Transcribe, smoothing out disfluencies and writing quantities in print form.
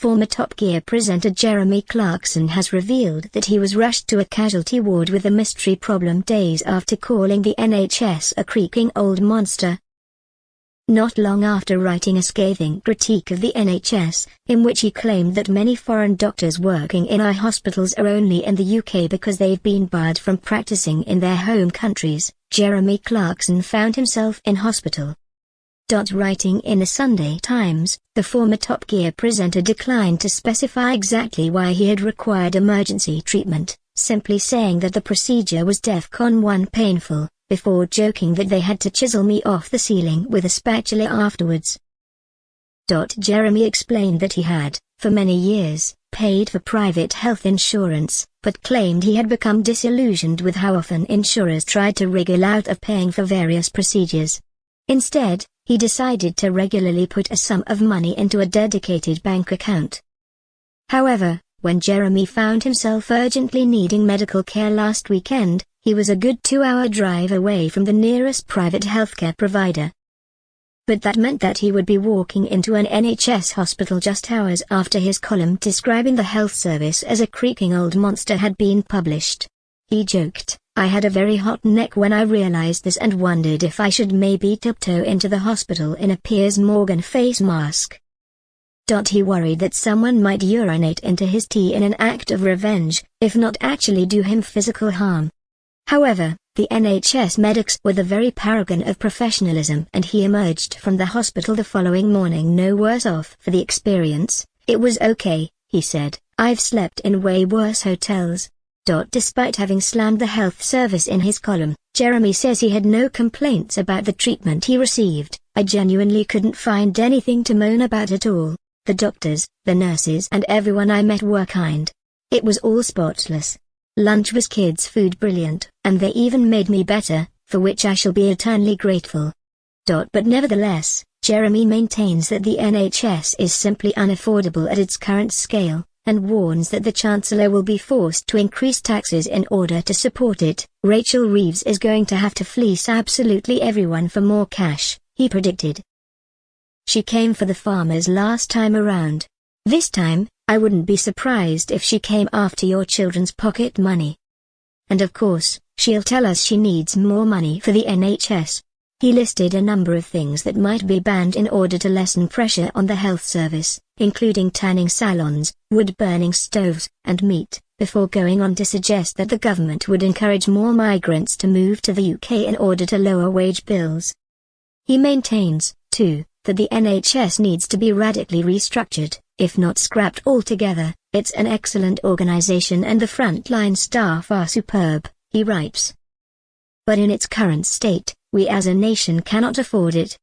Former Top Gear presenter Jeremy Clarkson has revealed that he was rushed to a casualty ward with a mystery problem days after calling the NHS a creaking old monster. Not long after writing a scathing critique of the NHS, in which he claimed that many foreign doctors working in eye hospitals are only in the UK because they've been barred from practicing in their home countries, Jeremy Clarkson found himself in hospital. Writing in the Sunday Times, the former Top Gear presenter declined to specify exactly why he had required emergency treatment, simply saying that the procedure was DEFCON 1 painful, before joking that they had to chisel me off the ceiling with a spatula afterwards. Jeremy explained that he had, for many years, paid for private health insurance, but claimed he had become disillusioned with how often insurers tried to wriggle out of paying for various procedures. Instead, he decided to regularly put a sum of money into a dedicated bank account. However, when Jeremy found himself urgently needing medical care last weekend, he was a good 2-hour drive away from the nearest private healthcare provider. But that meant that he would be walking into an NHS hospital just hours after his column describing the health service as a creaking old monster had been published. He joked, "I had a very hot neck when I realized this and wondered if I should maybe tiptoe into the hospital in a Piers Morgan face mask." He worried that someone might urinate into his tea in an act of revenge, if not actually do him physical harm. However, the NHS medics were the very paragon of professionalism, and he emerged from the hospital the following morning no worse off for the experience. "It was okay," he said, "I've slept in way worse hotels." Despite having slammed the health service in his column, Jeremy says he had no complaints about the treatment he received. "I genuinely couldn't find anything to moan about at all. The doctors, the nurses and everyone I met were kind. It was all spotless. Lunch was kids' food brilliant, and they even made me better, for which I shall be eternally grateful." But nevertheless, Jeremy maintains that the NHS is simply unaffordable at its current scale, and warns that the Chancellor will be forced to increase taxes in order to support it. "Rachel Reeves is going to have to fleece absolutely everyone for more cash," he predicted. "She came for the farmers last time around. This time, I wouldn't be surprised if she came after your children's pocket money. And of course, she'll tell us she needs more money for the NHS." He listed a number of things that might be banned in order to lessen pressure on the health service, including tanning salons, wood-burning stoves, and meat, before going on to suggest that the government would encourage more migrants to move to the UK in order to lower wage bills. He maintains, too, that the NHS needs to be radically restructured, if not scrapped altogether. "It's an excellent organization and the frontline staff are superb," he writes. "But in its current state, we as a nation cannot afford it.